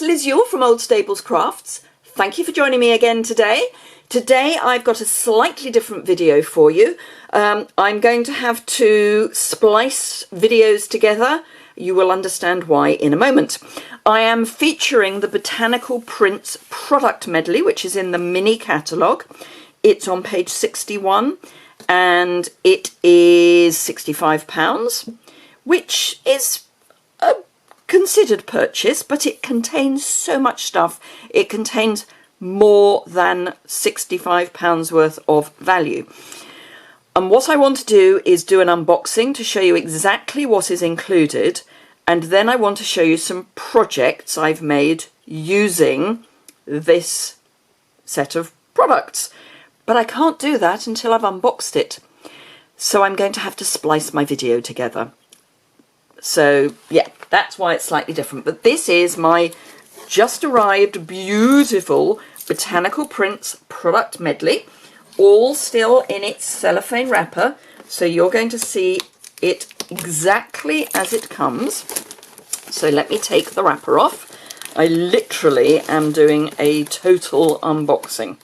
Liz Yuille from Old Stables Crafts. Thank you for joining me again today. Today I've got a slightly different video for you. I'm going to have to splice videos together. You will understand why in a moment. I am featuring the Botanical Prints product medley, which is in the mini catalogue. It's on page 61 and it is £65, which is a considered purchase, but it contains so much stuff. It contains more than £65 worth of value. And what I want to do is do an unboxing to show you exactly what is included, and then I want to show you some projects I've made using this set of products. But I can't do that until I've unboxed it. So I'm going to have to splice my video together. So yeah, that's why it's slightly different. But this is my just arrived beautiful Botanical Prints product medley, all still in its cellophane wrapper. So you're going to see it exactly as it comes. So let me take the wrapper off. I literally am doing a total unboxing.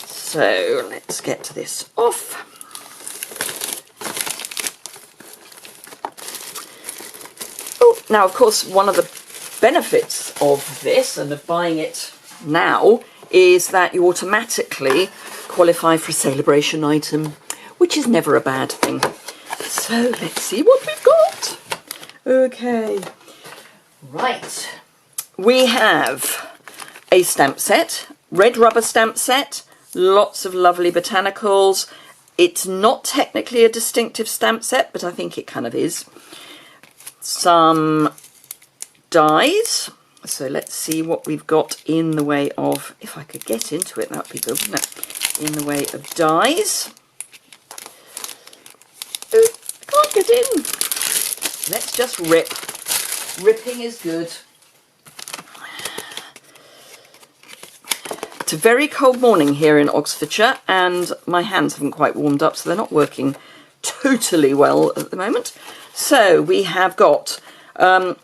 So let's get this off. Oh, now of course one of the benefits of this and of buying it now is that you automatically qualify for a sale-a-bration item, which is never a bad thing. So let's see what we've got. Okay, right. We have a stamp set, red rubber stamp set. Lots of lovely botanicals. It's not technically a distinctive stamp set, but I think it kind of is. Some dies. So let's see what we've got in the way of, if I could get into it, that would be good, wouldn't it? In the way of dies. Oh, I can't get in. Let's just rip. Ripping is good. It's a very cold morning here in Oxfordshire and my hands haven't quite warmed up, so they're not working totally well at the moment. So we have got a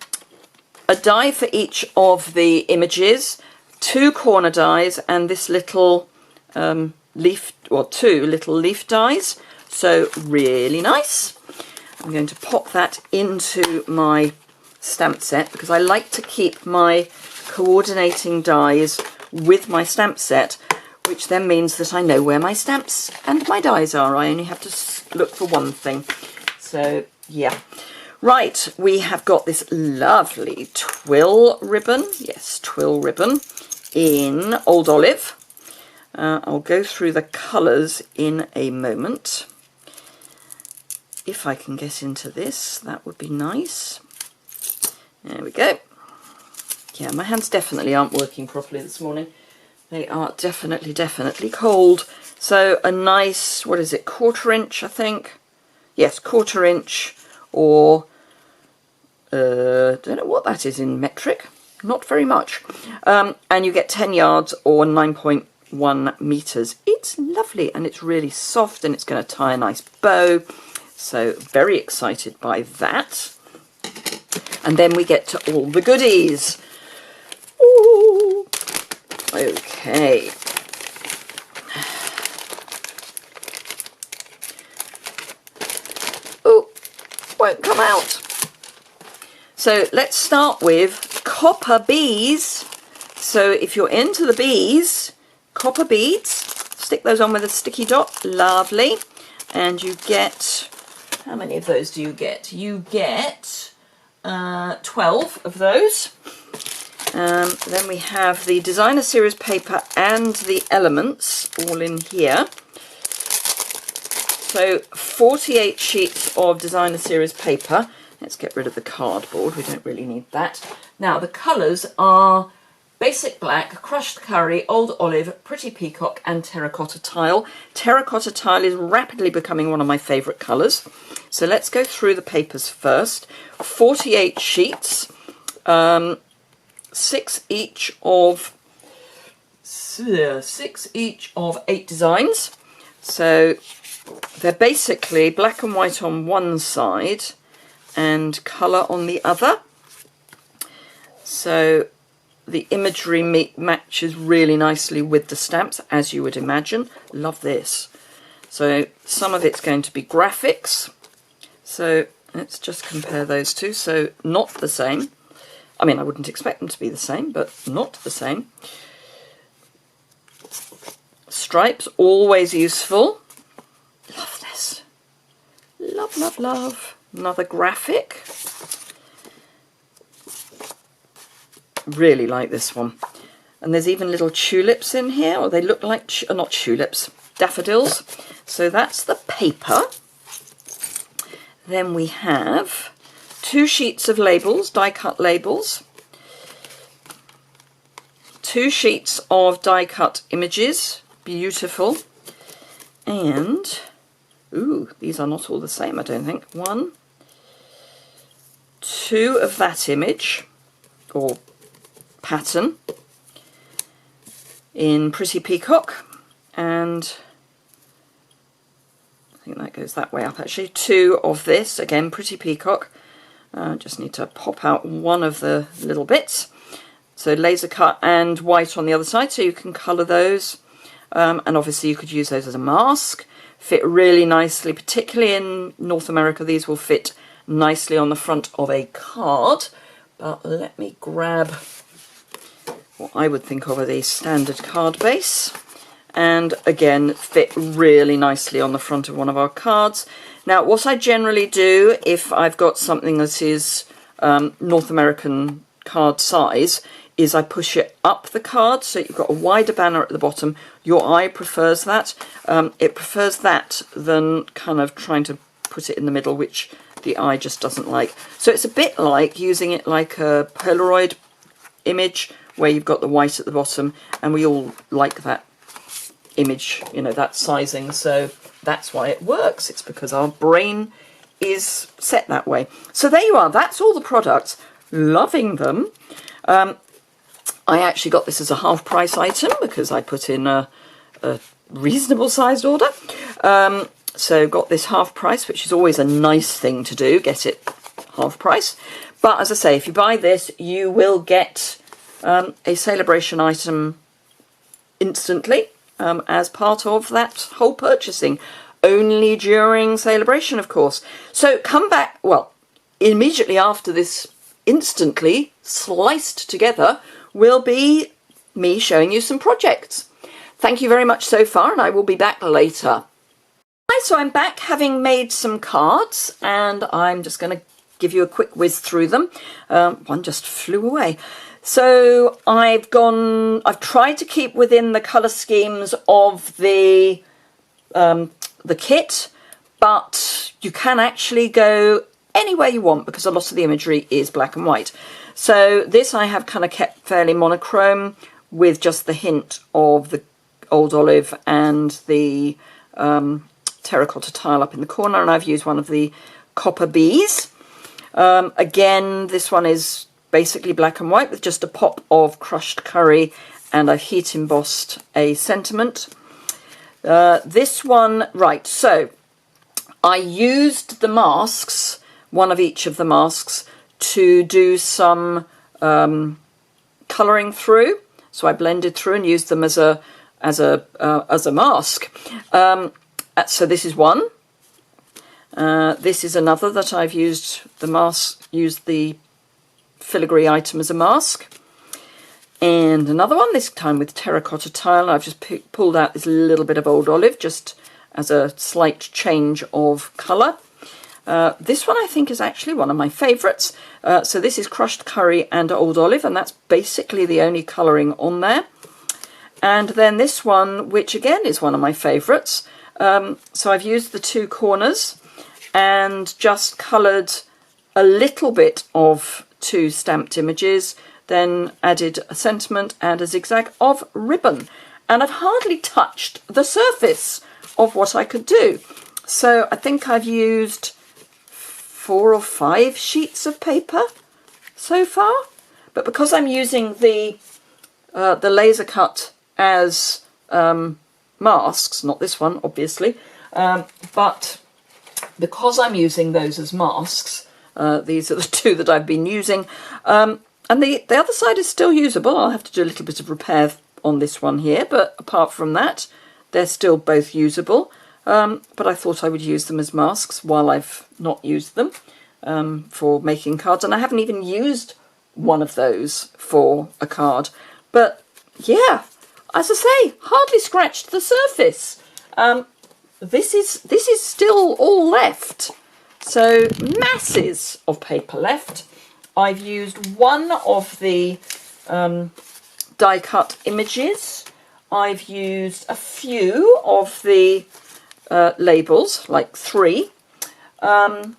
die for each of the images, 2 corner dies and this little leaf, or 2 little leaf dies. So really nice. I'm going to pop that into my stamp set because I like to keep my coordinating dies with my stamp set, which then means that I know where my stamps and my dies are. I only have to look for one thing. So yeah. Right, we have got this lovely twill ribbon. Yes, twill ribbon in Old Olive. I'll go through the colours in a moment. If I can get into this, that would be nice. There we go. Yeah, my hands definitely aren't working properly this morning. They are definitely cold. So a nice, what is it, 1/4 inch, I think? Yes, 1/4 inch, or don't know what that is in metric. Not very much. And you get 10 yards or 9.1 meters. It's lovely and it's really soft and it's going to tie a nice bow. So very excited by that. And then we get to all the goodies. Ooh. Okay. Oh, won't come out. So let's start with copper bees. So if you're into the bees, copper beads, stick those on with a sticky dot. Lovely. And you get, how many of those do you get? You get 12 of those. Then we have the designer series paper and the elements all in here. So 48 sheets of designer series paper. Let's get rid of the cardboard, we don't really need that. Now the colours are basic black, crushed curry, old olive, pretty peacock and terracotta tile. Terracotta tile is rapidly becoming one of my favourite colours. So let's go through the papers first. 48 sheets. 6 each of 8 designs. So they're basically black and white on one side and colour on the other. So the imagery matches really nicely with the stamps, as you would imagine. Love this. So some of it's going to be graphics. So let's just compare those two. So not the same. I mean, I wouldn't expect them to be the same, but not the same. Stripes, always useful. Love this. Love, love, love. Another graphic. Really like this one. And there's even little tulips in here, or they look like, not tulips, daffodils. So that's the paper. Then we have 2 sheets of labels, die-cut labels. 2 sheets of die-cut images. Beautiful. And, ooh, these are not all the same, I don't think. 1, 2 of that image, or pattern, in Pretty Peacock, and I think that goes that way up actually. 2 of this, again Pretty Peacock. Just need to pop out one of the little bits. So laser cut and white on the other side, so you can colour those. And obviously you could use those as a mask. Fit really nicely, particularly in North America. These will fit nicely on the front of a card. But let me grab what I would think of as a standard card base. And again, fit really nicely on the front of one of our cards. Now, what I generally do if I've got something that is North American card size is I push it up the card, so you've got a wider banner at the bottom. Your eye prefers that. It prefers that than kind of trying to put it in the middle, which the eye just doesn't like. So it's a bit like using it like a Polaroid image, where you've got the white at the bottom, and we all like that image, you know, that sizing. So that's why it works. It's because our brain is set that way. So there you are. That's all the products. Loving them. I actually got this as a half price item because I put in a reasonable sized order. So got this half price, which is always a nice thing to do, get it half price. But as I say, if you buy this, you will get a sale-a-bration item instantly as part of that whole purchasing. Only during sale-a-bration, of course. So come back, well, immediately after this, instantly sliced together, will be me showing you some projects. Thank you very much so far, and I will be back later. Hi, so I'm back having made some cards, and I'm just going to give you a quick whiz through them. One just flew away. So I've tried to keep within the colour schemes of the kit, but you can actually go anywhere you want because a lot of the imagery is black and white. So this I have kind of kept fairly monochrome with just the hint of the old olive and the terracotta tile up in the corner, and I've used one of the copper bees. Again, this one is basically black and white with just a pop of crushed curry, and I've heat embossed a sentiment. This one, right, so I used the masks, one of each of the masks, to do some colouring through. So I blended through and used them as a mask. So this is one. This is another that I've used the filigree item as a mask. And another one, this time with terracotta tile. I've just pulled out this little bit of old olive just as a slight change of colour. This one I think is actually one of my favourites. So this is crushed curry and old olive, and that's basically the only colouring on there. And then this one, which again is one of my favourites. So I've used the 2 corners and just coloured a little bit of 2 stamped images, then added a sentiment and a zigzag of ribbon. And I've hardly touched the surface of what I could do. So I think I've used 4 or 5 sheets of paper so far. But because I'm using the laser cut as masks, not this one obviously, but because I'm using those as masks, these are the 2 that I've been using, And the other side is still usable. I'll have to do a little bit of repair on this one here, but apart from that, they're still both usable. But I thought I would use them as masks while I've not used them for making cards. And I haven't even used one of those for a card. But yeah, as I say, hardly scratched the surface. This is still all left. So masses of paper left. I've used one of the die cut images. I've used a few of the labels, like 3. And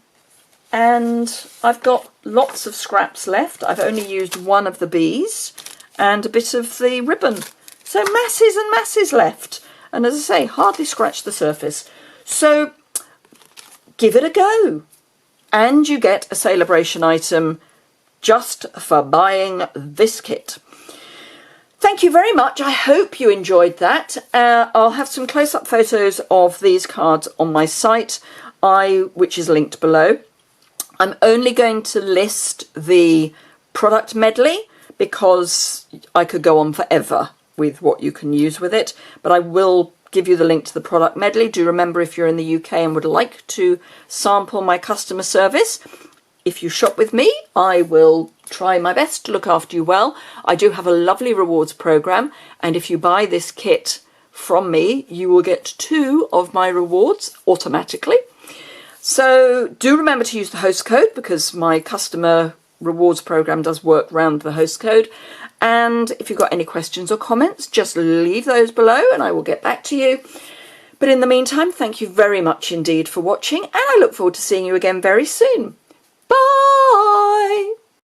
I've got lots of scraps left. I've only used one of the bees and a bit of the ribbon. So masses and masses left. And as I say, hardly scratched the surface. So give it a go. And you get a sale-a-bration item just for buying this kit. Thank you very much. I hope you enjoyed that. I'll have some close-up photos of these cards on my site, which is linked below. I'm only going to list the product medley because I could go on forever with what you can use with it, but I will give you the link to the product medley. Do remember, if you're in the UK and would like to sample my customer service, if you shop with me, I will try my best to look after you well. I do have a lovely rewards program, and if you buy this kit from me, you will get 2 of my rewards automatically. So do remember to use the host code, because my customer rewards program does work around the host code. And if you've got any questions or comments, just leave those below and I will get back to you. But in the meantime, thank you very much indeed for watching, and I look forward to seeing you again very soon. Bye!